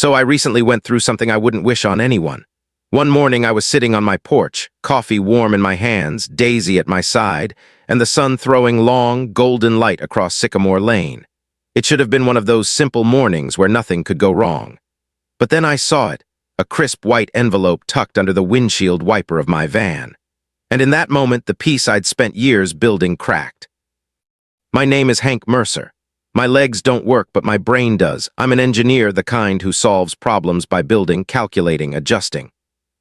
So I recently went through something I wouldn't wish on anyone. One morning I was sitting on my porch, coffee warm in my hands, Daisy at my side, and the sun throwing long, golden light across Sycamore Lane. It should have been one of those simple mornings where nothing could go wrong. But then I saw it, a crisp white envelope tucked under the windshield wiper of my van. And in that moment, the peace I'd spent years building cracked. My name is Hank Mercer. My legs don't work, but my brain does. I'm an engineer, the kind who solves problems by building, calculating, adjusting.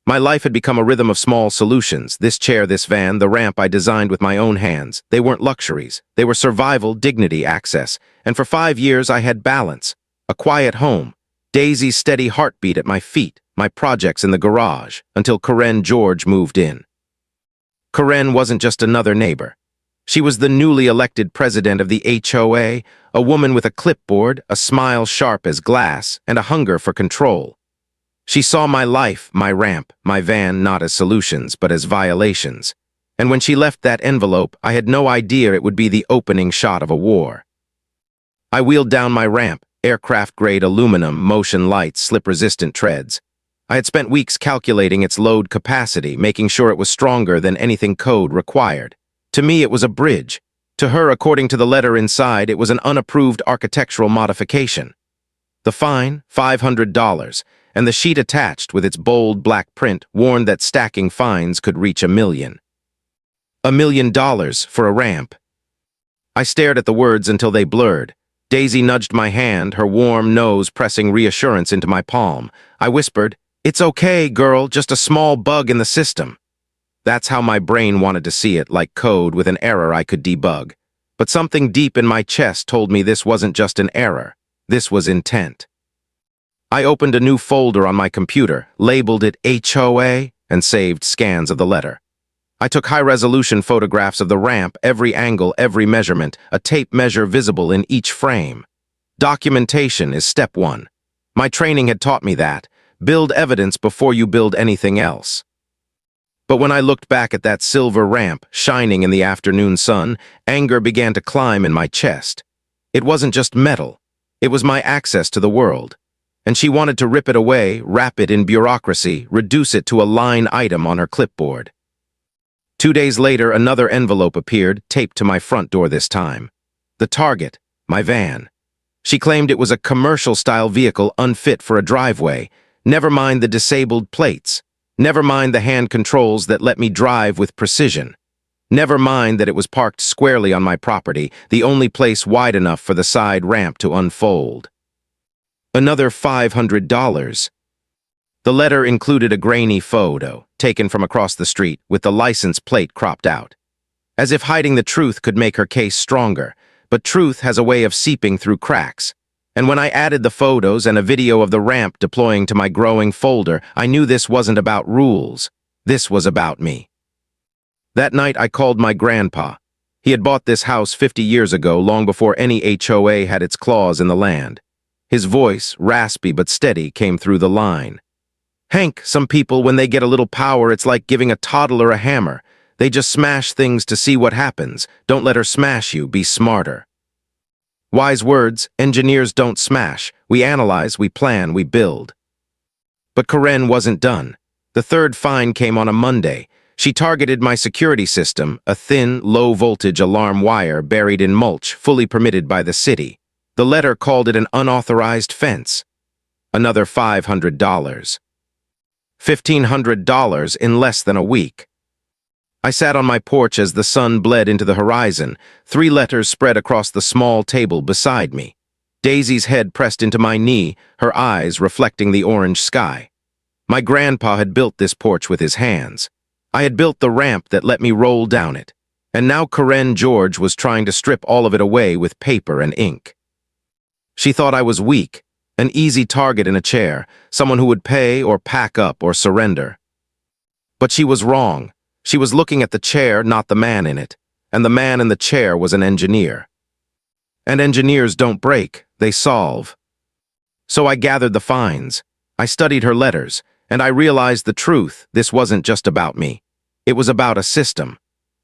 My life had become a rhythm of small solutions. This chair, this van, the ramp I designed with my own hands. They weren't luxuries. They were survival, dignity, access. And for 5 years I had balance. A quiet home. Daisy's steady heartbeat at my feet. My projects in the garage. Until Karen George moved in. Karen wasn't just another neighbor. She was the newly elected president of the HOA, a woman with a clipboard, a smile sharp as glass, and a hunger for control. She saw my life, my ramp, my van not as solutions, but as violations. And when she left that envelope, I had no idea it would be the opening shot of a war. I wheeled down my ramp, aircraft-grade aluminum, motion lights, slip-resistant treads. I had spent weeks calculating its load capacity, making sure it was stronger than anything code required. To me, it was a bridge. To her, according to the letter inside, it was an unapproved architectural modification. The fine, $500, and the sheet attached with its bold black print warned that stacking fines could reach $1 million. $1 million for a ramp. I stared at the words until they blurred. Daisy nudged my hand, her warm nose pressing reassurance into my palm. I whispered, "It's okay, girl, just a small bug in the system." That's how my brain wanted to see it, like code with an error I could debug. But something deep in my chest told me this wasn't just an error. This was intent. I opened a new folder on my computer, labeled it HOA, and saved scans of the letter. I took high-resolution photographs of the ramp, every angle, every measurement, a tape measure visible in each frame. Documentation is step one. My training had taught me that. Build evidence before you build anything else. But when I looked back at that silver ramp, shining in the afternoon sun, anger began to climb in my chest. It wasn't just metal. It was my access to the world. And she wanted to rip it away, wrap it in bureaucracy, reduce it to a line item on her clipboard. 2 days later, another envelope appeared, taped to my front door this time. The target, my van. She claimed it was a commercial-style vehicle unfit for a driveway. Never mind the disabled plates. Never mind the hand controls that let me drive with precision. Never mind that it was parked squarely on my property, the only place wide enough for the side ramp to unfold. Another $500. The letter included a grainy photo, taken from across the street, with the license plate cropped out. As if hiding the truth could make her case stronger, but truth has a way of seeping through cracks. And when I added the photos and a video of the ramp deploying to my growing folder, I knew this wasn't about rules. This was about me. That night I called my grandpa. He had bought this house 50 years ago, long before any HOA had its claws in the land. His voice, raspy but steady, came through the line. "Hank, some people, when they get a little power, it's like giving a toddler a hammer. They just smash things to see what happens. Don't let her smash you, be smarter." Wise words. Engineers don't smash. We analyze, we plan, we build. But Karen wasn't done. The third fine came on a Monday. She targeted my security system, a thin, low-voltage alarm wire buried in mulch, fully permitted by the city. The letter called it an unauthorized fence. Another $500. $1,500 in less than a week. I sat on my porch as the sun bled into the horizon, 3 letters spread across the small table beside me. Daisy's head pressed into my knee, her eyes reflecting the orange sky. My grandpa had built this porch with his hands. I had built the ramp that let me roll down it. And now Karen George was trying to strip all of it away with paper and ink. She thought I was weak, an easy target in a chair, someone who would pay or pack up or surrender. But she was wrong. She was looking at the chair, not the man in it, and the man in the chair was an engineer. And engineers don't break, they solve. So I gathered the fines. I studied her letters, and I realized the truth. This wasn't just about me. It was about a system.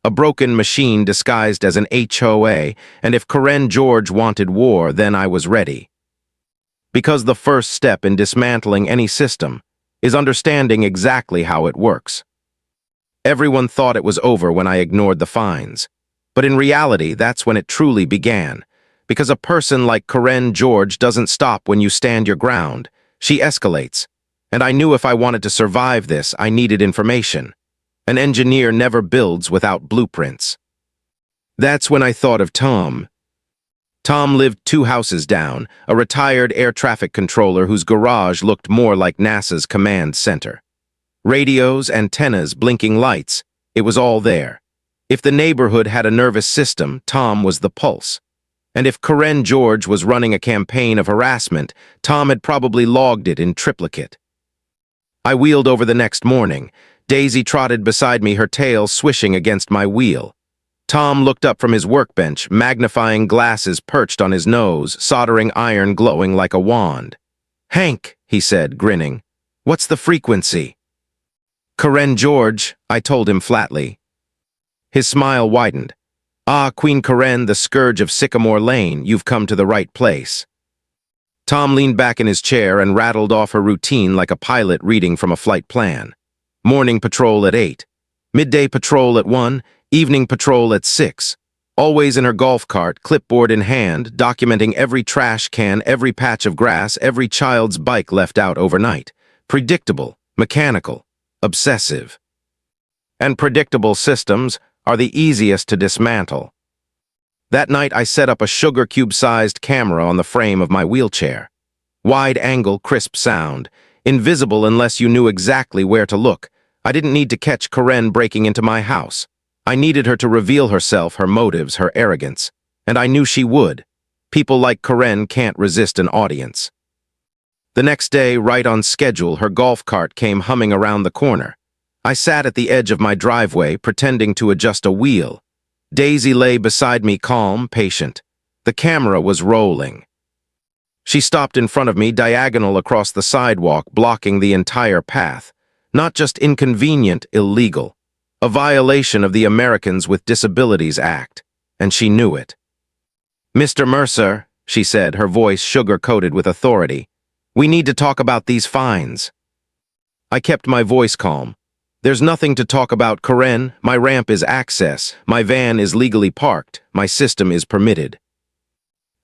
A broken machine disguised as an HOA, and if Karen George wanted war, then I was ready. Because the first step in dismantling any system is understanding exactly how it works. Everyone thought it was over when I ignored the fines. But in reality, that's when it truly began. Because a person like Karen George doesn't stop when you stand your ground. She escalates. And I knew if I wanted to survive this, I needed information. An engineer never builds without blueprints. That's when I thought of Tom. Tom lived 2 houses down, a retired air traffic controller whose garage looked more like NASA's command center. Radios, antennas, blinking lights, it was all there. If the neighborhood had a nervous system, Tom was the pulse. And if Karen George was running a campaign of harassment, Tom had probably logged it in triplicate. I wheeled over the next morning. Daisy trotted beside me, her tail swishing against my wheel. Tom looked up from his workbench, magnifying glasses perched on his nose, soldering iron glowing like a wand. "Hank," he said, grinning, "what's the frequency?" "Karen George," I told him flatly. His smile widened. "Ah, Queen Karen, the scourge of Sycamore Lane, you've come to the right place." Tom leaned back in his chair and rattled off her routine like a pilot reading from a flight plan. Morning patrol at 8, midday patrol at 1, evening patrol at 6. Always in her golf cart, clipboard in hand, documenting every trash can, every patch of grass, every child's bike left out overnight. Predictable, mechanical, obsessive. And predictable systems are the easiest to dismantle. That night I set up a sugar cube-sized camera on the frame of my wheelchair. Wide angle, crisp sound. Invisible unless you knew exactly where to look. I didn't need to catch Karen breaking into my house. I needed her to reveal herself, her motives, her arrogance. And I knew she would. People like Karen can't resist an audience. The next day, right on schedule, her golf cart came humming around the corner. I sat at the edge of my driveway, pretending to adjust a wheel. Daisy lay beside me, calm, patient. The camera was rolling. She stopped in front of me, diagonal across the sidewalk, blocking the entire path. Not just inconvenient, illegal. A violation of the Americans with Disabilities Act. And she knew it. "Mr. Mercer," she said, her voice sugar-coated with authority, "we need to talk about these fines." I kept my voice calm. "There's nothing to talk about, Karen. My ramp is access. My van is legally parked. My system is permitted."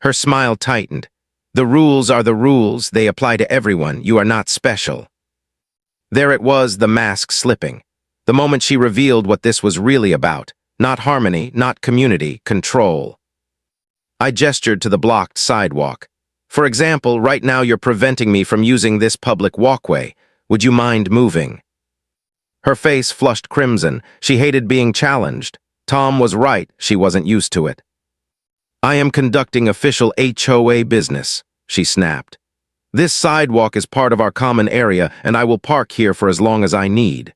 Her smile tightened. "The rules are the rules. They apply to everyone. You are not special." There it was, the mask slipping. The moment she revealed what this was really about. Not harmony, not community, control. I gestured to the blocked sidewalk. "For example, right now you're preventing me from using this public walkway. Would you mind moving?" Her face flushed crimson. She hated being challenged. Tom was right, she wasn't used to it. "I am conducting official HOA business," she snapped. "This sidewalk is part of our common area, and I will park here for as long as I need."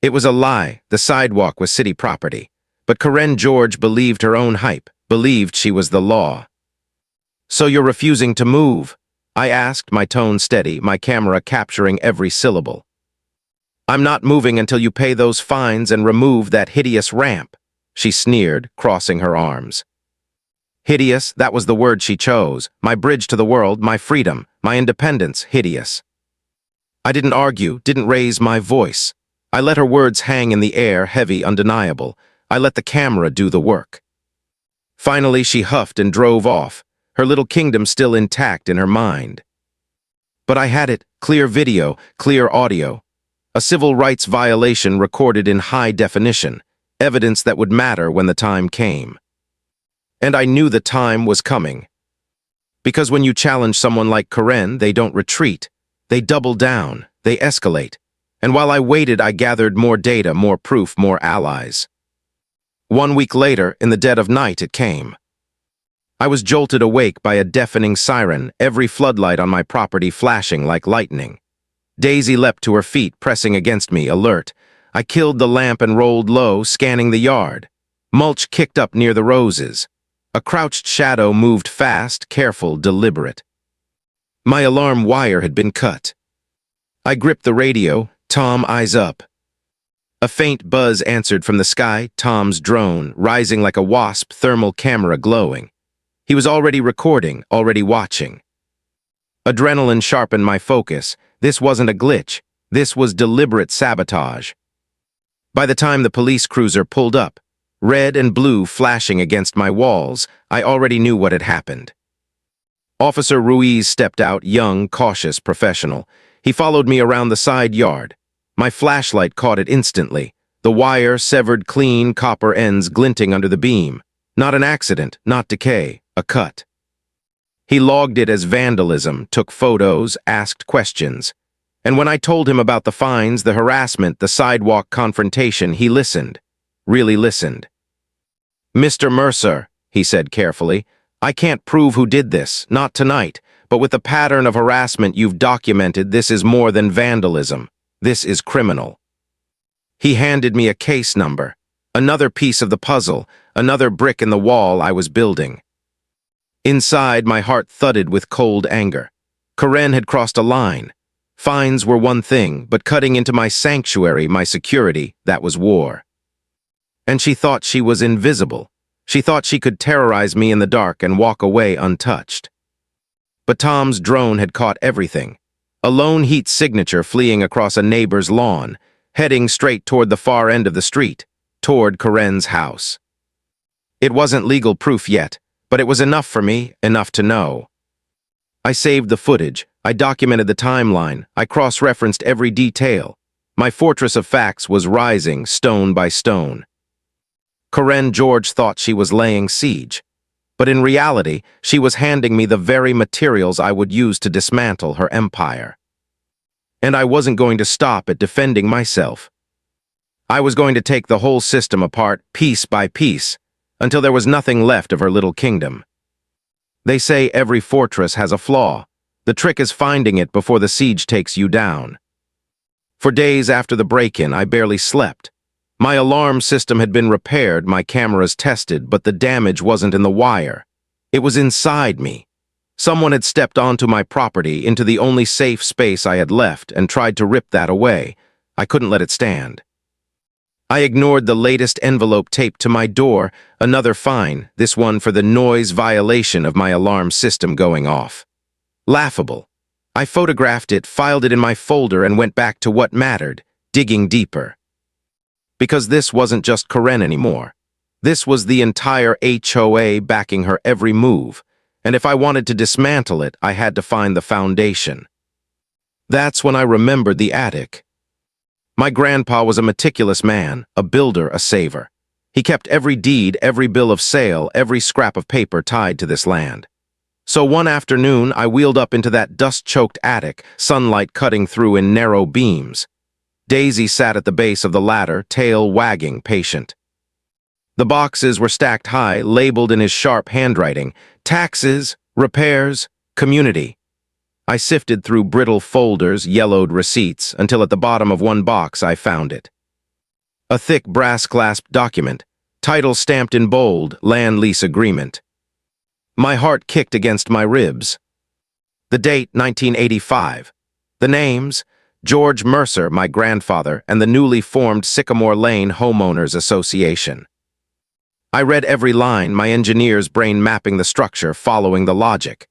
It was a lie. The sidewalk was city property. But Karen George believed her own hype, believed she was the law. "So you're refusing to move?" I asked, my tone steady, my camera capturing every syllable. "I'm not moving until you pay those fines and remove that hideous ramp," she sneered, crossing her arms. Hideous, that was the word she chose. My bridge to the world, my freedom, my independence, hideous. I didn't argue, didn't raise my voice. I let her words hang in the air, heavy, undeniable. I let the camera do the work. Finally, she huffed and drove off, her little kingdom still intact in her mind. But I had it, clear video, clear audio. A civil rights violation recorded in high definition, evidence that would matter when the time came. And I knew the time was coming. Because when you challenge someone like Karen, they don't retreat. They double down, they escalate. And while I waited, I gathered more data, more proof, more allies. 1 week later, in the dead of night, it came. I was jolted awake by a deafening siren, every floodlight on my property flashing like lightning. Daisy leapt to her feet, pressing against me, alert. I killed the lamp and rolled low, scanning the yard. Mulch kicked up near the roses. A crouched shadow moved fast, careful, deliberate. My alarm wire had been cut. I gripped the radio. "Tom, eyes up." A faint buzz answered from the sky, Tom's drone, rising like a wasp, thermal camera glowing. He was already recording, already watching. Adrenaline sharpened my focus. This wasn't a glitch. This was deliberate sabotage. By the time the police cruiser pulled up, red and blue flashing against my walls, I already knew what had happened. Officer Ruiz stepped out, young, cautious, professional. He followed me around the side yard. My flashlight caught it instantly, the wire severed clean, copper ends glinting under the beam. Not an accident, not decay, a cut. He logged it as vandalism, took photos, asked questions. And when I told him about the fines, the harassment, the sidewalk confrontation, he listened. Really listened. "Mr. Mercer," he said carefully, "I can't prove who did this, not tonight, but with the pattern of harassment you've documented, this is more than vandalism. This is criminal." He handed me a case number, another piece of the puzzle, another brick in the wall I was building. Inside, my heart thudded with cold anger. Karen had crossed a line. Fines were one thing, but cutting into my sanctuary, my security, that was war. And she thought she was invisible. She thought she could terrorize me in the dark and walk away untouched. But Tom's drone had caught everything. A lone heat signature fleeing across a neighbor's lawn, heading straight toward the far end of the street, toward Karen's house. It wasn't legal proof yet, but it was enough for me, enough to know. I saved the footage, I documented the timeline, I cross-referenced every detail. My fortress of facts was rising, stone by stone. Karen George thought she was laying siege, but in reality, she was handing me the very materials I would use to dismantle her empire. And I wasn't going to stop at defending myself. I was going to take the whole system apart, piece by piece, until there was nothing left of her little kingdom. They say every fortress has a flaw. The trick is finding it before the siege takes you down. For days after the break-in, I barely slept. My alarm system had been repaired, my cameras tested, but the damage wasn't in the wire. It was inside me. Someone had stepped onto my property, into the only safe space I had left, and tried to rip that away. I couldn't let it stand. I ignored the latest envelope taped to my door, another fine, this one for the noise violation of my alarm system going off. Laughable. I photographed it, filed it in my folder, and went back to what mattered, digging deeper. Because this wasn't just Karen anymore. This was the entire HOA backing her every move, and if I wanted to dismantle it, I had to find the foundation. That's when I remembered the attic. My grandpa was a meticulous man, a builder, a saver. He kept every deed, every bill of sale, every scrap of paper tied to this land. So one afternoon, I wheeled up into that dust-choked attic, sunlight cutting through in narrow beams. Daisy sat at the base of the ladder, tail wagging, patient. The boxes were stacked high, labeled in his sharp handwriting, taxes, repairs, community. I sifted through brittle folders, yellowed receipts, until at the bottom of one box I found it. A thick brass-clasped document, title stamped in bold, land lease agreement. My heart kicked against my ribs. The date, 1985. The names, George Mercer, my grandfather, and the newly formed Sycamore Lane Homeowners Association. I read every line, my engineer's brain mapping the structure, following the logic.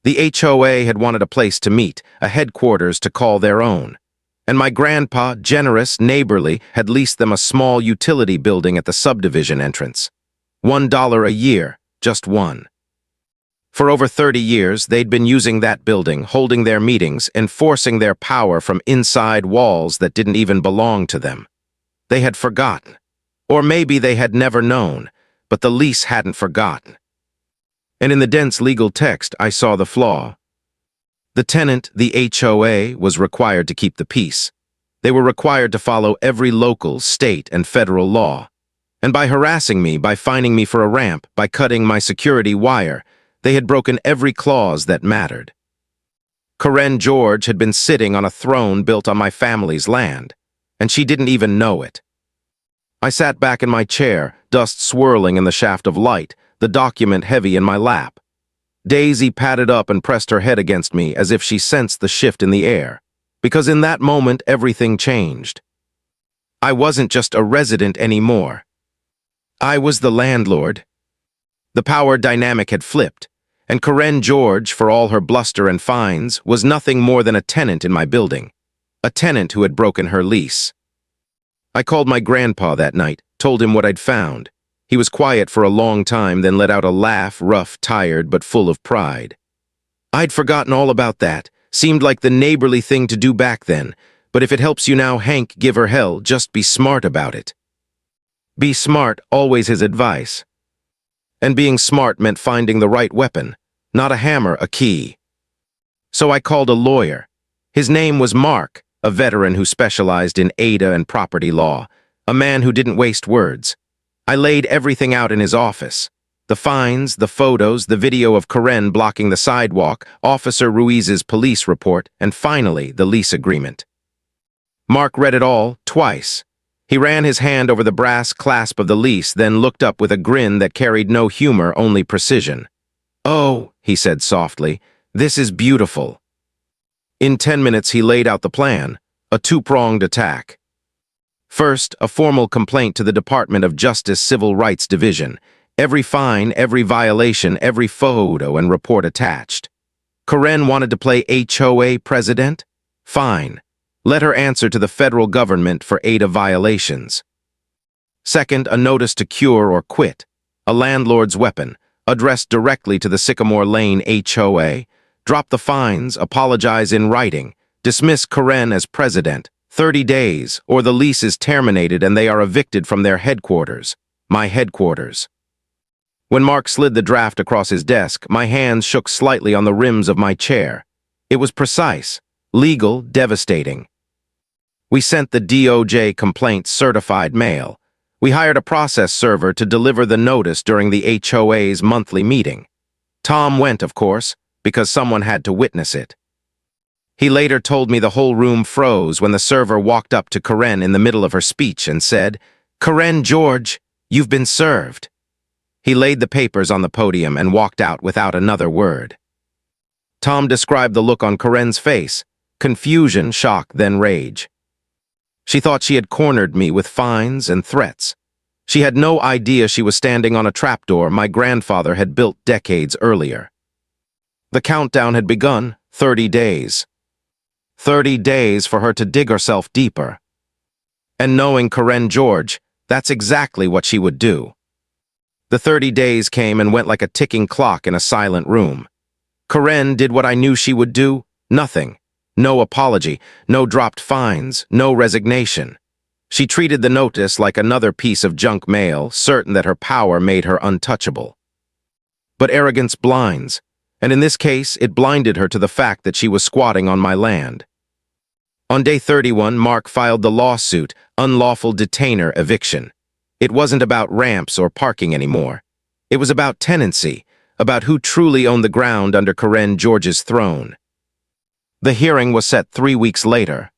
The HOA had wanted a place to meet, a headquarters to call their own. And my grandpa, generous, neighborly, had leased them a small utility building at the subdivision entrance. $1 a year, just one. For over 30 years, they'd been using that building, holding their meetings, enforcing their power from inside walls that didn't even belong to them. They had forgotten. Or maybe they had never known, but the lease hadn't forgotten. And in the dense legal text, I saw the flaw. The tenant, the HOA, was required to keep the peace. They were required to follow every local, state, and federal law. And by harassing me, by fining me for a ramp, by cutting my security wire, they had broken every clause that mattered. Karen George had been sitting on a throne built on my family's land, and she didn't even know it. I sat back in my chair, dust swirling in the shaft of light, the document heavy in my lap. Daisy padded up and pressed her head against me as if she sensed the shift in the air, because in that moment everything changed. I wasn't just a resident anymore. I was the landlord. The power dynamic had flipped, And Karen George, for all her bluster and fines, was nothing more than a tenant in my building. A tenant who had broken her lease. I called my grandpa that night, told him what I'd found. He was quiet for a long time, then let out a laugh, rough, tired, but full of pride. I'd forgotten all about that. Seemed like the neighborly thing to do back then. But if it helps you now, Hank, give her hell, just be smart about it. Be smart, always his advice. And being smart meant finding the right weapon. Not a hammer, a key. So I called a lawyer. His name was Mark, a veteran who specialized in ADA and property law, a man who didn't waste words. I laid everything out in his office. The fines, the photos, the video of Karen blocking the sidewalk, Officer Ruiz's police report, and finally, the lease agreement. Mark read it all, twice. He ran his hand over the brass clasp of the lease, then looked up with a grin that carried no humor, only precision. "Oh," he said softly, "this is beautiful." In 10 minutes, he laid out the plan, a two-pronged attack. First, a formal complaint to the Department of Justice Civil Rights Division. Every fine, every violation, every photo and report attached. Karen wanted to play HOA president? Fine. Let her answer to the federal government for ADA violations. Second, a notice to cure or quit, a landlord's weapon, addressed directly to the Sycamore Lane HOA. Drop the fines, apologize in writing, dismiss Karen as president, 30 days, or the lease is terminated and they are evicted from their headquarters, my headquarters. When Mark slid the draft across his desk, my hands shook slightly on the rims of my chair. It was precise, legal, devastating. We sent the DOJ complaint certified mail. We hired a process server to deliver the notice during the HOA's monthly meeting. Tom went, of course, because someone had to witness it. He later told me the whole room froze when the server walked up to Karen in the middle of her speech and said, "Karen George, you've been served." He laid the papers on the podium and walked out without another word. Tom described the look on Karen's face, confusion, shock, then rage. She thought she had cornered me with fines and threats. She had no idea she was standing on a trapdoor my grandfather had built decades earlier. The countdown had begun, 30 days. 30 days for her to dig herself deeper. And knowing Karen George, that's exactly what she would do. The 30 days came and went like a ticking clock in a silent room. Karen did what I knew she would do, nothing. No apology, no dropped fines, no resignation. She treated the notice like another piece of junk mail, certain that her power made her untouchable. But arrogance blinds, and in this case, it blinded her to the fact that she was squatting on my land. On day 31, Mark filed the lawsuit, unlawful detainer eviction. It wasn't about ramps or parking anymore. It was about tenancy, about who truly owned the ground under Karen George's throne. The hearing was set 3 weeks later.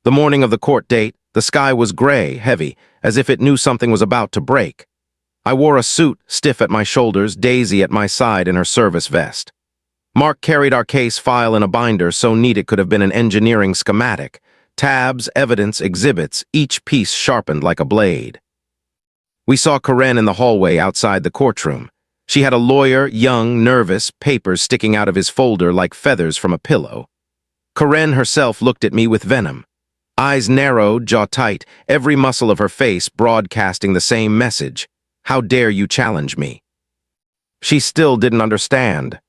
The morning of the court date, the sky was gray, heavy, as if it knew something was about to break. I wore a suit, stiff at my shoulders, Daisy at my side in her service vest. Mark carried our case file in a binder so neat it could have been an engineering schematic. Tabs, evidence, exhibits, each piece sharpened like a blade. We saw Karen in the hallway outside the courtroom. She had a lawyer, young, nervous, papers sticking out of his folder like feathers from a pillow. Karen herself looked at me with venom. Eyes narrowed, jaw tight, every muscle of her face broadcasting the same message. How dare you challenge me? She still didn't understand.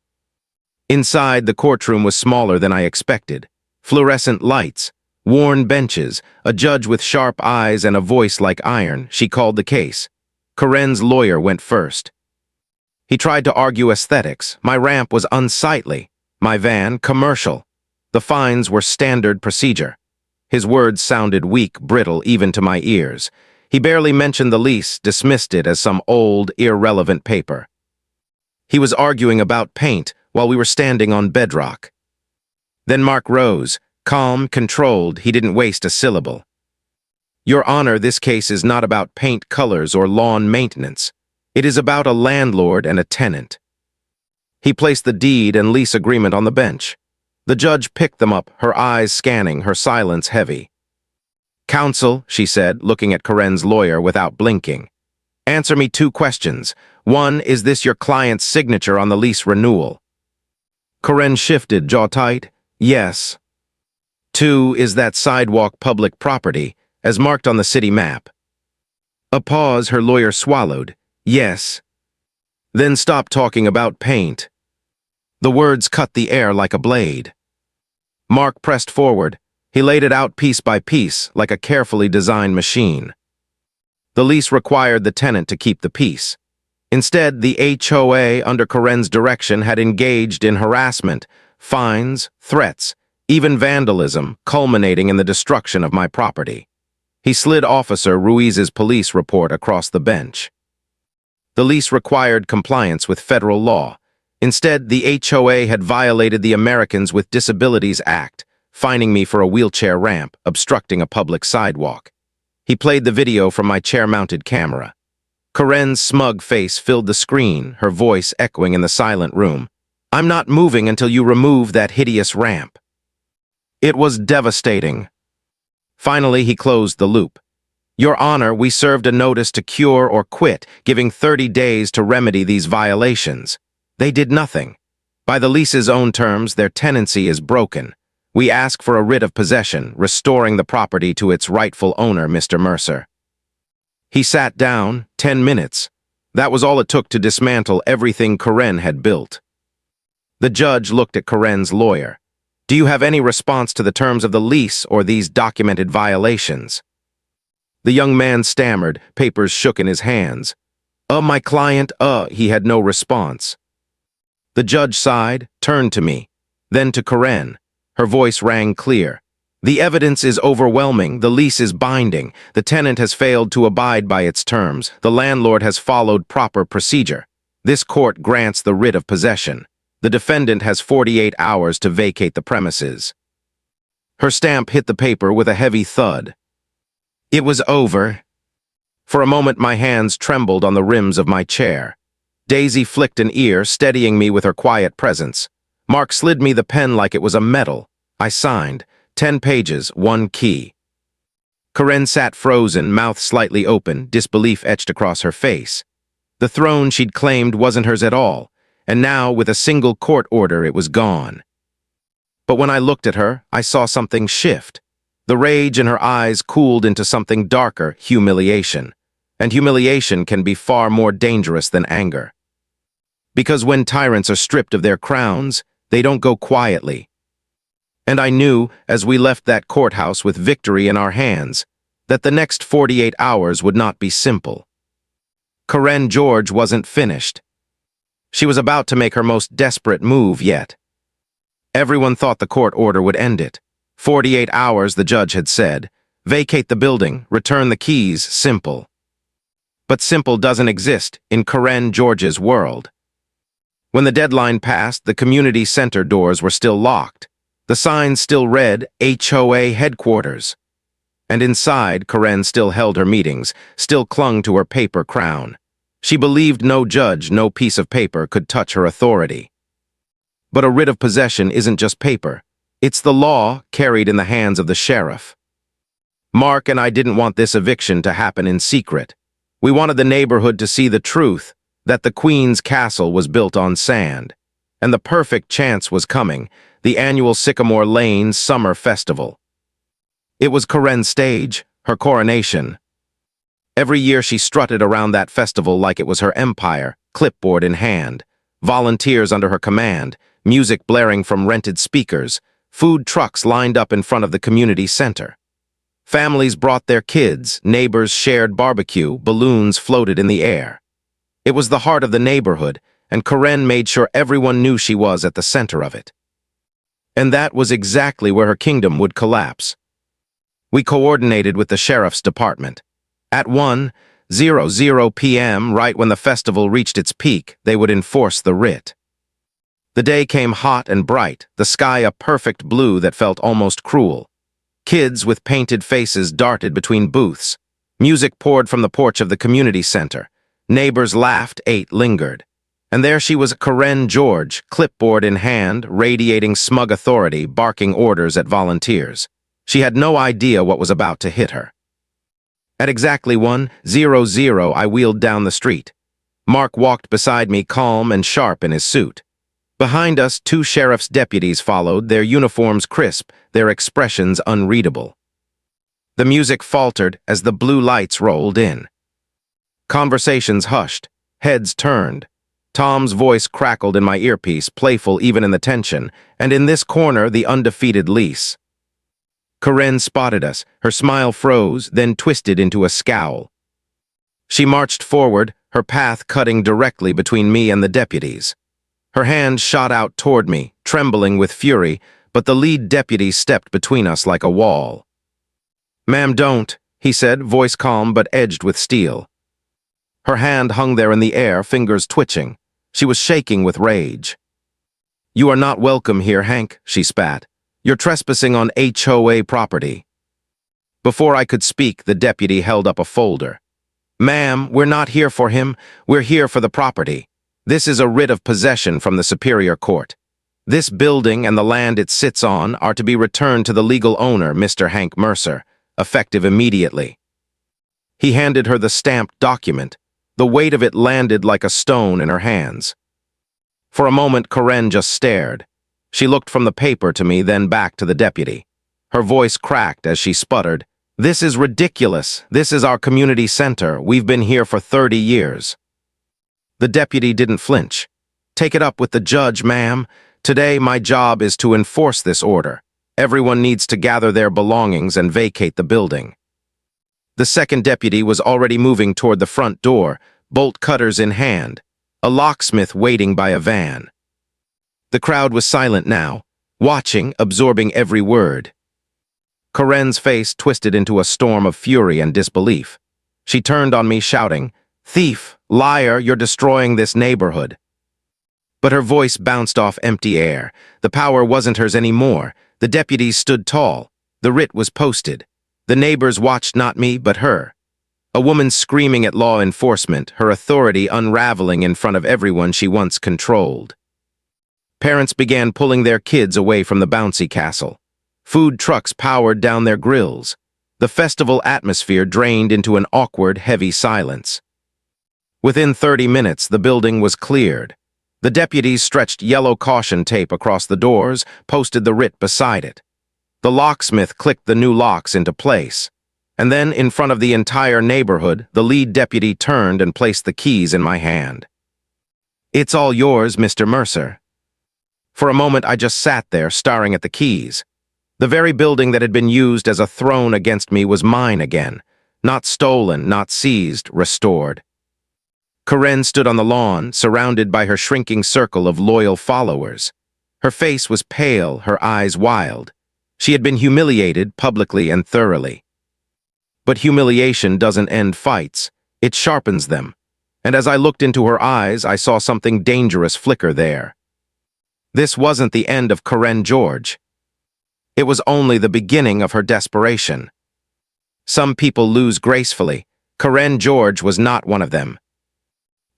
Inside, the courtroom was smaller than I expected. Fluorescent lights, worn benches, a judge with sharp eyes and a voice like iron. She called the case. Karen's lawyer went first. He tried to argue aesthetics. My ramp was unsightly. My van, commercial. The fines were standard procedure. His words sounded weak, brittle, even to my ears. He barely mentioned the lease, dismissed it as some old, irrelevant paper. He was arguing about paint while we were standing on bedrock. Then Mark rose, calm, controlled. He didn't waste a syllable. "Your Honor, this case is not about paint colors or lawn maintenance. It is about a landlord and a tenant." He placed the deed and lease agreement on the bench. The judge picked them up, her eyes scanning, her silence heavy. "Counsel," she said, looking at Karen's lawyer without blinking. Answer me 2 questions. 1, is this your client's signature on the lease renewal? Karen shifted, jaw tight. Yes. 2, is that sidewalk public property, as marked on the city map? A pause, her lawyer swallowed. Yes. Then stop talking about paint. The words cut the air like a blade. Mark pressed forward. He laid it out piece by piece, like a carefully designed machine. The lease required the tenant to keep the peace. Instead, the HOA, under Karen's direction, had engaged in harassment, fines, threats, even vandalism, culminating in the destruction of my property. He slid Officer Ruiz's police report across the bench. The lease required compliance with federal law. Instead, the HOA had violated the Americans with Disabilities Act, fining me for a wheelchair ramp, obstructing a public sidewalk. He played the video from my chair-mounted camera. Karen's smug face filled the screen, her voice echoing in the silent room. I'm not moving until you remove that hideous ramp. It was devastating. Finally, he closed the loop. Your Honor, we served a notice to cure or quit, giving 30 days to remedy these violations. They did nothing. By the lease's own terms, their tenancy is broken. We ask for a writ of possession, restoring the property to its rightful owner, Mr. Mercer. He sat down, 10 minutes. That was all it took to dismantle everything Karen had built. The judge looked at Karen's lawyer. Do you have any response to the terms of the lease or these documented violations? The young man stammered, papers shook in his hands. My client, he had no response. The judge sighed, turned to me, then to Karen. Her voice rang clear. The evidence is overwhelming, the lease is binding, the tenant has failed to abide by its terms, the landlord has followed proper procedure. This court grants the writ of possession. The defendant has 48 hours to vacate the premises. Her stamp hit the paper with a heavy thud. It was over. For a moment my hands trembled on the rims of my chair. Daisy flicked an ear, steadying me with her quiet presence. Mark slid me the pen like it was a medal. I signed. 10 pages, 1 key. Karen sat frozen, mouth slightly open, disbelief etched across her face. The throne she'd claimed wasn't hers at all, and now, with a single court order, it was gone. But when I looked at her, I saw something shift. The rage in her eyes cooled into something darker, humiliation. And humiliation can be far more dangerous than anger. Because when tyrants are stripped of their crowns, they don't go quietly. And I knew, as we left that courthouse with victory in our hands, that the next 48 hours would not be simple. Karen George wasn't finished. She was about to make her most desperate move yet. Everyone thought the court order would end it. 48 hours, the judge had said. Vacate the building, return the keys, simple. But simple doesn't exist in Karen George's world. When the deadline passed, the community center doors were still locked. The sign still read, HOA headquarters. And inside, Karen still held her meetings, still clung to her paper crown. She believed no judge, no piece of paper could touch her authority. But a writ of possession isn't just paper. It's the law carried in the hands of the sheriff. Mark and I didn't want this eviction to happen in secret. We wanted the neighborhood to see the truth, that the Queen's castle was built on sand. And the perfect chance was coming, the annual Sycamore Lane Summer Festival. It was Karen's stage, her coronation. Every year she strutted around that festival like it was her empire, clipboard in hand, volunteers under her command, music blaring from rented speakers, food trucks lined up in front of the community center. Families brought their kids, neighbors shared barbecue, balloons floated in the air. It was the heart of the neighborhood, and Karen made sure everyone knew she was at the center of it. And that was exactly where her kingdom would collapse. We coordinated with the sheriff's department. At 1:00 p.m., right when the festival reached its peak, they would enforce the writ. The day came hot and bright, the sky a perfect blue that felt almost cruel. Kids with painted faces darted between booths. Music poured from the porch of the community center. Neighbors laughed, ate, lingered. And there she was, Karen George, clipboard in hand, radiating smug authority, barking orders at volunteers. She had no idea what was about to hit her. At exactly 1:00, I wheeled down the street. Mark walked beside me, calm and sharp in his suit. Behind us, two sheriff's deputies followed, their uniforms crisp, their expressions unreadable. The music faltered as the blue lights rolled in. Conversations hushed, heads turned. Tom's voice crackled in my earpiece, playful even in the tension, and in this corner, the undefeated lease. Karen spotted us. Her smile froze, then twisted into a scowl. She marched forward, her path cutting directly between me and the deputies. Her hand shot out toward me, trembling with fury, but the lead deputy stepped between us like a wall. "Ma'am, don't," he said, voice calm but edged with steel. Her hand hung there in the air, fingers twitching. She was shaking with rage. "You are not welcome here, Hank," she spat. "You're trespassing on HOA property." Before I could speak, the deputy held up a folder. "Ma'am, we're not here for him. We're here for the property. This is a writ of possession from the Superior Court. This building and the land it sits on are to be returned to the legal owner, Mr. Hank Mercer, effective immediately." He handed her the stamped document. The weight of it landed like a stone in her hands. For a moment, Karen just stared. She looked from the paper to me, then back to the deputy. Her voice cracked as she sputtered, "This is ridiculous. This is our community center. We've been here for 30 years. The deputy didn't flinch. "Take it up with the judge, ma'am. Today, my job is to enforce this order. Everyone needs to gather their belongings and vacate the building." The second deputy was already moving toward the front door, bolt cutters in hand, a locksmith waiting by a van. The crowd was silent now, watching, absorbing every word. Karen's face twisted into a storm of fury and disbelief. She turned on me, shouting, "Thief! Liar! You're destroying this neighborhood!" But her voice bounced off empty air. The power wasn't hers anymore. The deputies stood tall. The writ was posted. The neighbors watched not me, but her. A woman screaming at law enforcement, her authority unraveling in front of everyone she once controlled. Parents began pulling their kids away from the bouncy castle. Food trucks powered down their grills. The festival atmosphere drained into an awkward, heavy silence. Within 30 minutes, the building was cleared. The deputies stretched yellow caution tape across the doors, posted the writ beside it. The locksmith clicked the new locks into place. And then, in front of the entire neighborhood, the lead deputy turned and placed the keys in my hand. "It's all yours, Mr. Mercer." For a moment, I just sat there, staring at the keys. The very building that had been used as a throne against me was mine again. Not stolen, not seized, restored. Karen stood on the lawn, surrounded by her shrinking circle of loyal followers. Her face was pale, her eyes wild. She had been humiliated publicly and thoroughly. But humiliation doesn't end fights. It sharpens them. And as I looked into her eyes, I saw something dangerous flicker there. This wasn't the end of Karen George. It was only the beginning of her desperation. Some people lose gracefully. Karen George was not one of them.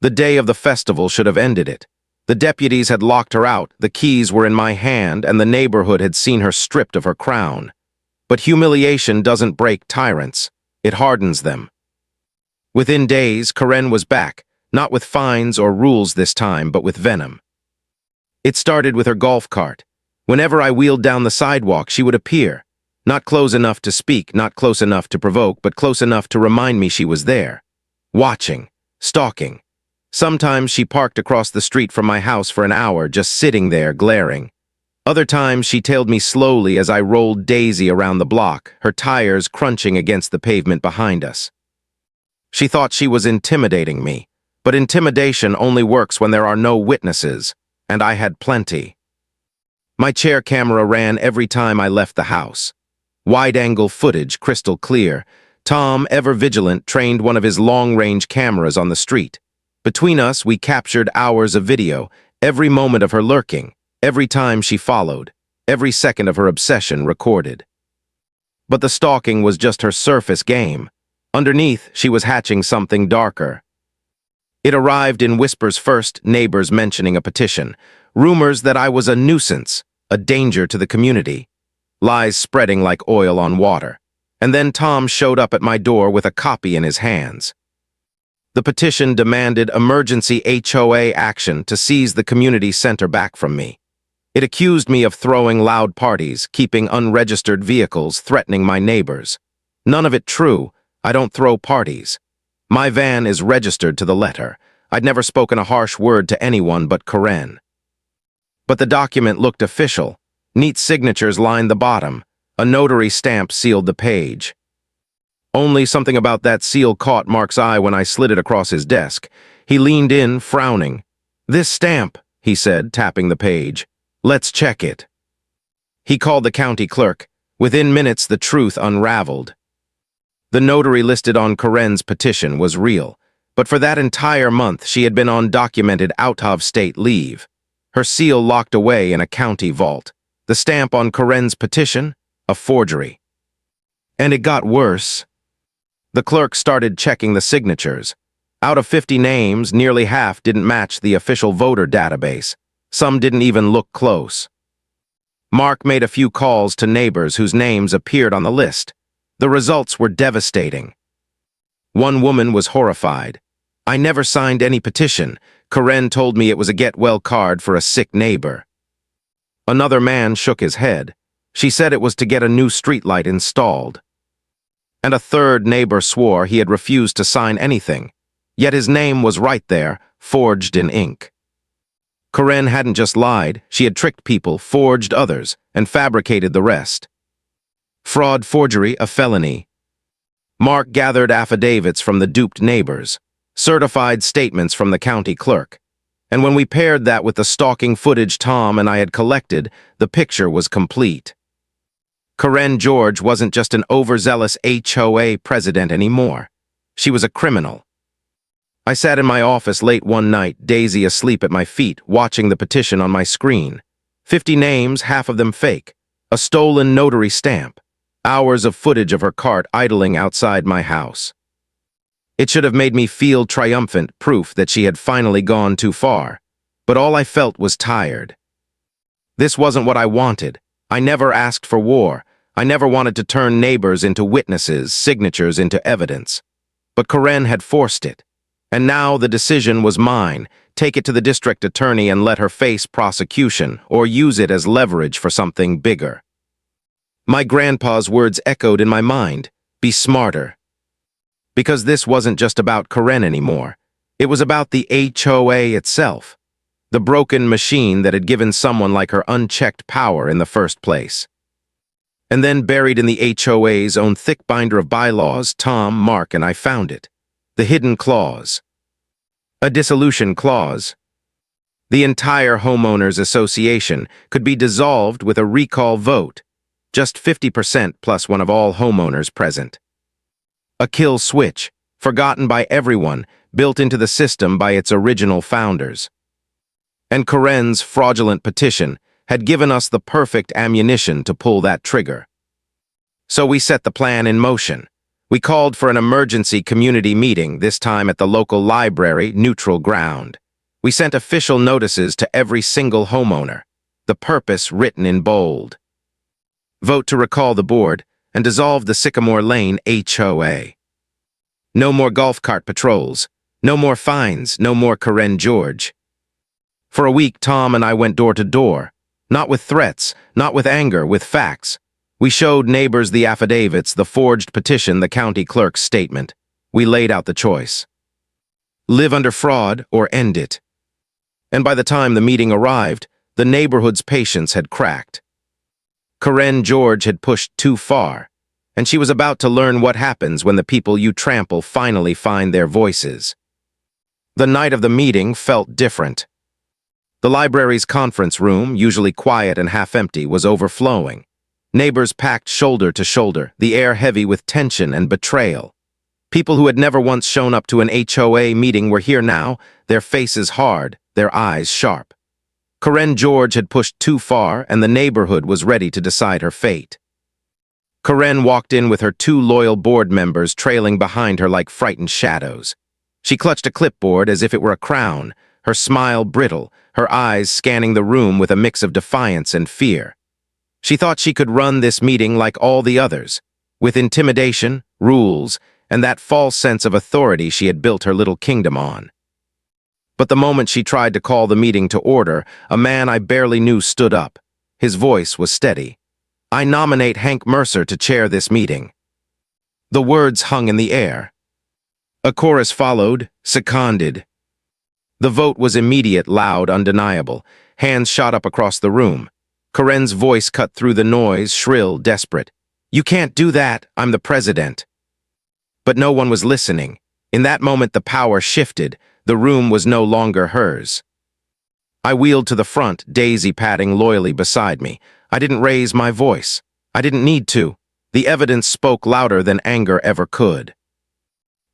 The day of the festival should have ended it. The deputies had locked her out, the keys were in my hand, and the neighborhood had seen her stripped of her crown. But humiliation doesn't break tyrants. It hardens them. Within days, Karen was back, not with fines or rules this time, but with venom. It started with her golf cart. Whenever I wheeled down the sidewalk, she would appear. Not close enough to speak, not close enough to provoke, but close enough to remind me she was there. Watching, stalking. Sometimes she parked across the street from my house for an hour, just sitting there, glaring. Other times she tailed me slowly as I rolled Daisy around the block, her tires crunching against the pavement behind us. She thought she was intimidating me, but intimidation only works when there are no witnesses, and I had plenty. My chair camera ran every time I left the house. Wide-angle footage, crystal clear. Tom, ever vigilant, trained one of his long-range cameras on the street. Between us, we captured hours of video, every moment of her lurking, every time she followed, every second of her obsession recorded. But the stalking was just her surface game. Underneath, she was hatching something darker. It arrived in whispers first, neighbors mentioning a petition, rumors that I was a nuisance, a danger to the community, lies spreading like oil on water. And then Tom showed up at my door with a copy in his hands. The petition demanded emergency HOA action to seize the community center back from me. It accused me of throwing loud parties, keeping unregistered vehicles, threatening my neighbors. None of it true. I don't throw parties. My van is registered to the letter. I'd never spoken a harsh word to anyone but Karen. But the document looked official. Neat signatures lined the bottom. A notary stamp sealed the page. Only something about that seal caught Mark's eye when I slid it across his desk. He leaned in, frowning. "This stamp," he said, tapping the page. "Let's check it." He called the county clerk. Within minutes, the truth unraveled. The notary listed on Karen's petition was real, but for that entire month she had been on documented out-of-state leave. Her seal locked away in a county vault. The stamp on Karen's petition? A forgery. And it got worse. The clerk started checking the signatures. Out of 50 names, nearly half didn't match the official voter database. Some didn't even look close. Mark made a few calls to neighbors whose names appeared on the list. The results were devastating. One woman was horrified. "I never signed any petition. Karen told me it was a get-well card for a sick neighbor." Another man shook his head. She said it was to get a new streetlight installed. And a third neighbor swore he had refused to sign anything. Yet his name was right there, forged in ink. Karen hadn't just lied, she had tricked people, forged others, and fabricated the rest. Fraud, forgery, a felony. Mark gathered affidavits from the duped neighbors, certified statements from the county clerk. And when we paired that with the stalking footage Tom and I had collected, the picture was complete. Karen George wasn't just an overzealous HOA president anymore. She was a criminal. I sat in my office late one night, Daisy asleep at my feet, watching the petition on my screen. 50 names, half of them fake. A stolen notary stamp. Hours of footage of her cart idling outside my house. It should have made me feel triumphant, proof that she had finally gone too far. But all I felt was tired. This wasn't what I wanted. I never asked for war. I never wanted to turn neighbors into witnesses, signatures into evidence. But Karen had forced it. And now the decision was mine. Take it to the district attorney and let her face prosecution, or use it as leverage for something bigger. My grandpa's words echoed in my mind. Be smarter. Because this wasn't just about Karen anymore. It was about the HOA itself. The broken machine that had given someone like her unchecked power in the first place. And then buried in the HOA's own thick binder of bylaws, Tom, Mark, and I found it. The hidden clause. A dissolution clause. The entire homeowners association could be dissolved with a recall vote. Just 50% plus one of all homeowners present. A kill switch, forgotten by everyone, built into the system by its original founders. And Karen's fraudulent petition had given us the perfect ammunition to pull that trigger. So we set the plan in motion. We called for an emergency community meeting, this time at the local library, neutral ground. We sent official notices to every single homeowner, the purpose written in bold. Vote to recall the board and dissolve the Sycamore Lane HOA. No more golf cart patrols, no more fines, no more Karen George. For a week, Tom and I went door to door, not with threats, not with anger, with facts. We showed neighbors the affidavits, the forged petition, the county clerk's statement. We laid out the choice. Live under fraud or end it. And by the time the meeting arrived, the neighborhood's patience had cracked. Karen George had pushed too far, and she was about to learn what happens when the people you trample finally find their voices. The night of the meeting felt different. The library's conference room, usually quiet and half-empty, was overflowing. Neighbors packed shoulder to shoulder, the air heavy with tension and betrayal. People who had never once shown up to an HOA meeting were here now, their faces hard, their eyes sharp. Karen George had pushed too far, and the neighborhood was ready to decide her fate. Karen walked in with her 2 loyal board members trailing behind her like frightened shadows. She clutched a clipboard as if it were a crown, her smile brittle, her eyes scanning the room with a mix of defiance and fear. She thought she could run this meeting like all the others. with intimidation, rules, and that false sense of authority she had built her little kingdom on. But the moment she tried to call the meeting to order, a man I barely knew stood up. His voice was steady. "I nominate Hank Mercer to chair this meeting." The words hung in the air. A chorus followed, seconded. The vote was immediate, loud, undeniable. Hands shot up across the room. Karen's voice cut through the noise, shrill, desperate. "You can't do that, I'm the president." But no one was listening. In that moment the power shifted. The room was no longer hers. I wheeled to the front, Daisy padding loyally beside me. I didn't raise my voice. I didn't need to. The evidence spoke louder than anger ever could.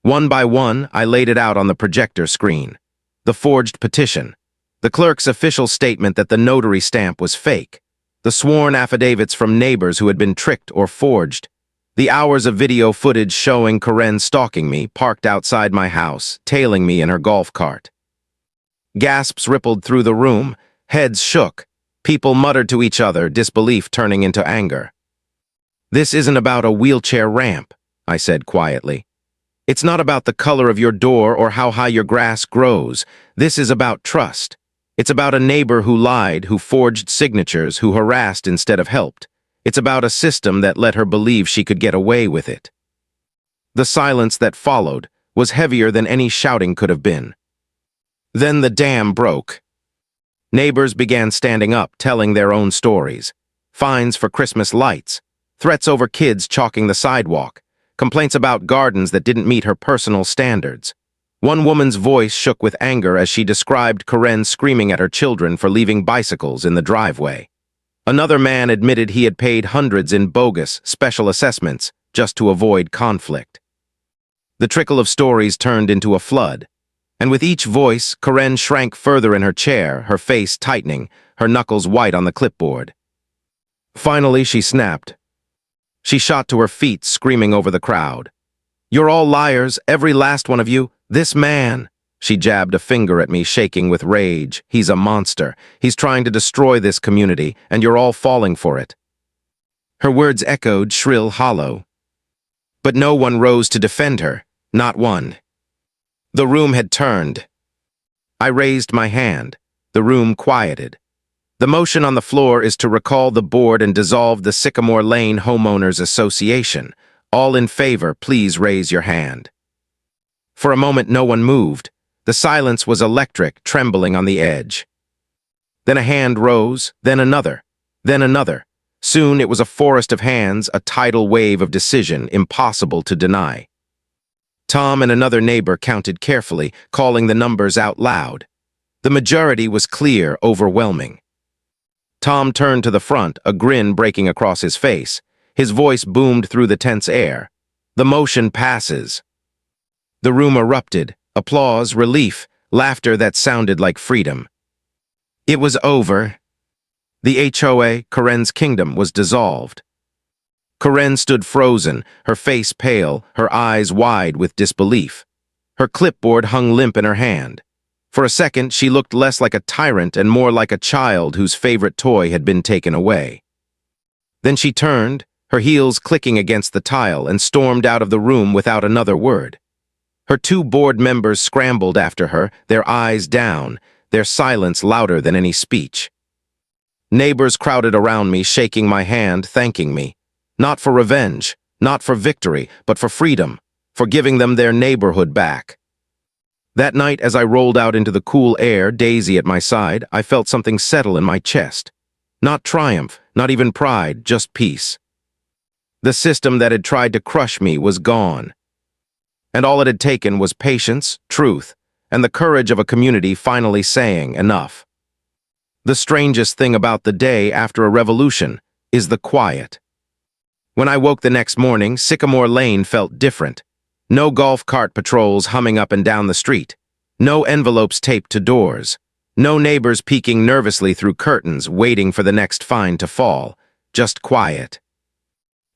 One by one, I laid it out on the projector screen. The forged petition. The clerk's official statement that the notary stamp was fake. The sworn affidavits from neighbors who had been tricked or forged. The hours of video footage showing Karen stalking me, parked outside my house, tailing me in her golf cart. Gasps rippled through the room, heads shook. People muttered to each other, disbelief turning into anger. "This isn't about a wheelchair ramp," I said quietly. "It's not about the color of your door or how high your grass grows. This is about trust. It's about a neighbor who lied, who forged signatures, who harassed instead of helped. It's about a system that let her believe she could get away with it." The silence that followed was heavier than any shouting could have been. Then the dam broke. Neighbors began standing up, telling their own stories. Fines for Christmas lights, threats over kids chalking the sidewalk, complaints about gardens that didn't meet her personal standards. One woman's voice shook with anger as she described Karen screaming at her children for leaving bicycles in the driveway. Another man admitted he had paid hundreds in bogus, special assessments just to avoid conflict. The trickle of stories turned into a flood, and with each voice, Karen shrank further in her chair, her face tightening, her knuckles white on the clipboard. Finally, she snapped. She shot to her feet, screaming over the crowd. "You're all liars, every last one of you. This man." She jabbed a finger at me, shaking with rage. "He's a monster. He's trying to destroy this community, and you're all falling for it." Her words echoed, shrill, hollow. But no one rose to defend her, not one. The room had turned. I raised my hand. The room quieted. "The motion on the floor is to recall the board and dissolve the Sycamore Lane Homeowners Association. All in favor, please raise your hand." For a moment, no one moved. The silence was electric, trembling on the edge. Then a hand rose, then another, then another. Soon it was a forest of hands, a tidal wave of decision, impossible to deny. Tom and another neighbor counted carefully, calling the numbers out loud. The majority was clear, overwhelming. Tom turned to the front, a grin breaking across his face. His voice boomed through the tense air. "The motion passes." The room erupted. Applause, relief, laughter that sounded like freedom. It was over. The HOA, Karen's kingdom, was dissolved. Karen stood frozen, her face pale, her eyes wide with disbelief. Her clipboard hung limp in her hand. For a second, she looked less like a tyrant and more like a child whose favorite toy had been taken away. Then she turned, her heels clicking against the tile, and stormed out of the room without another word. Her two board members scrambled after her, their eyes down, their silence louder than any speech. Neighbors crowded around me, shaking my hand, thanking me. Not for revenge, not for victory, but for freedom, for giving them their neighborhood back. That night, as I rolled out into the cool air, Daisy at my side, I felt something settle in my chest. Not triumph, not even pride, just peace. The system that had tried to crush me was gone. And all it had taken was patience, truth, and the courage of a community finally saying enough. The strangest thing about the day after a revolution is the quiet. When I woke the next morning, Sycamore Lane felt different. No golf cart patrols humming up and down the street. No envelopes taped to doors. No neighbors peeking nervously through curtains, waiting for the next fine to fall. Just quiet.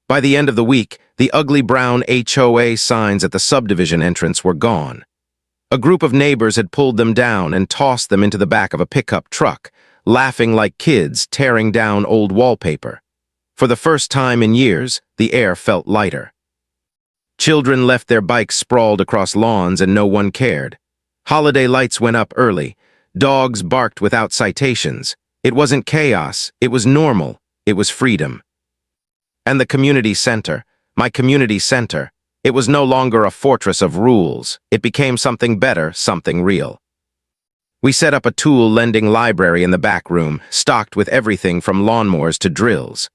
By the end of the week, the ugly brown HOA signs at the subdivision entrance were gone. A group of neighbors had pulled them down and tossed them into the back of a pickup truck, laughing like kids tearing down old wallpaper. For the first time in years, the air felt lighter. Children left their bikes sprawled across lawns and no one cared. Holiday lights went up early. Dogs barked without citations. It wasn't chaos, it was normal, it was freedom. And the community center, my community center, it was no longer a fortress of rules. It became something better, something real. We set up a tool-lending library in the back room, stocked with everything from lawnmowers to drills.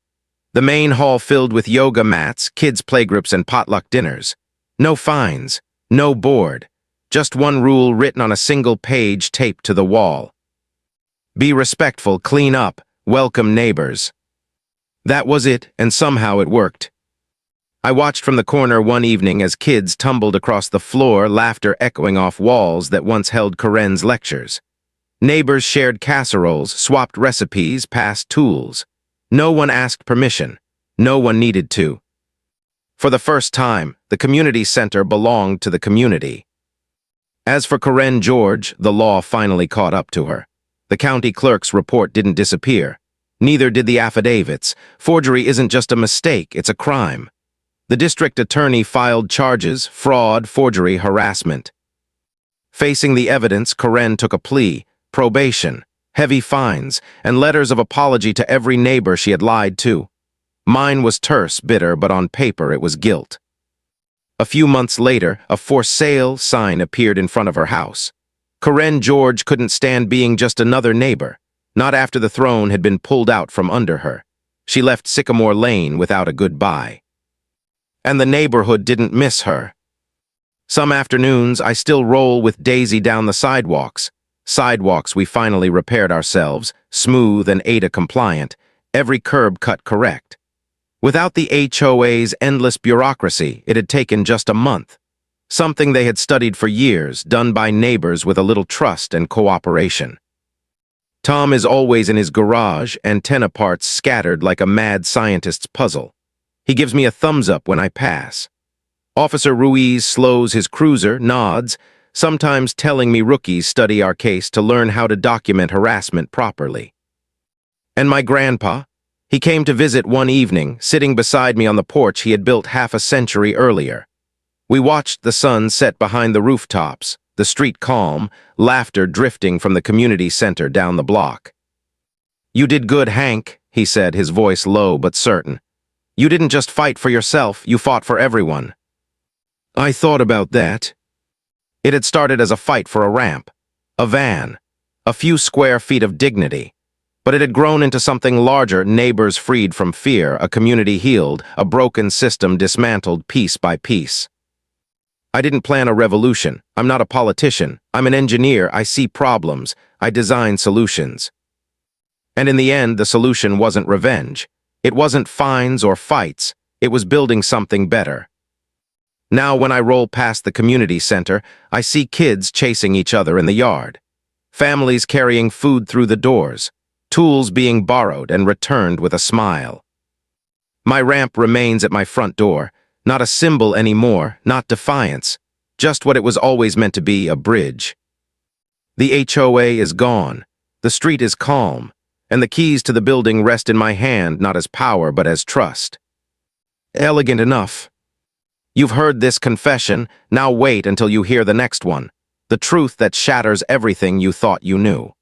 The main hall filled with yoga mats, kids' playgroups, and potluck dinners. No fines, no board, just one rule written on a single page taped to the wall. Be respectful, clean up, welcome neighbors. That was it, and somehow it worked. I watched from the corner one evening as kids tumbled across the floor, laughter echoing off walls that once held Karen's lectures. Neighbors shared casseroles, swapped recipes, passed tools. No one asked permission. No one needed to. For the first time, the community center belonged to the community. As for Karen George, the law finally caught up to her. The county clerk's report didn't disappear. Neither did the affidavits. Forgery isn't just a mistake, it's a crime. The district attorney filed charges: fraud, forgery, harassment. Facing the evidence, Karen took a plea: probation, heavy fines, and letters of apology to every neighbor she had lied to. Mine was terse, bitter, but on paper it was guilt. A few months later, a for sale sign appeared in front of her house. Karen George couldn't stand being just another neighbor, not after the throne had been pulled out from under her. She left Sycamore Lane without a goodbye. And the neighborhood didn't miss her. Some afternoons, I still roll with Daisy down the sidewalks. Sidewalks we finally repaired ourselves, smooth and ADA compliant, every curb cut correct. Without the HOA's endless bureaucracy, it had taken just a month. Something they had studied for years, done by neighbors with a little trust and cooperation. Tom is always in his garage, antenna parts scattered like a mad scientist's puzzle. He gives me a thumbs up when I pass. Officer Ruiz slows his cruiser, nods, sometimes telling me rookies study our case to learn how to document harassment properly. And my grandpa? He came to visit one evening, sitting beside me on the porch he had built half a century earlier. We watched the sun set behind the rooftops, the street calm, laughter drifting from the community center down the block. "You did good, Hank," he said, his voice low but certain. "You didn't just fight for yourself, you fought for everyone." I thought about that. It had started as a fight for a ramp, a van, a few square feet of dignity. But it had grown into something larger: neighbors freed from fear, a community healed, a broken system dismantled piece by piece. I didn't plan a revolution. I'm not a politician. I'm an engineer. I see problems. I design solutions. And in the end, the solution wasn't revenge. It wasn't fines or fights. It was building something better. Now, when I roll past the community center, I see kids chasing each other in the yard. Families carrying food through the doors. Tools being borrowed and returned with a smile. My ramp remains at my front door, not a symbol anymore, not defiance, just what it was always meant to be: a bridge. The HOA is gone, the street is calm, and the keys to the building rest in my hand, not as power but as trust. Elegant enough. You've heard this confession, now wait until you hear the next one, the truth that shatters everything you thought you knew.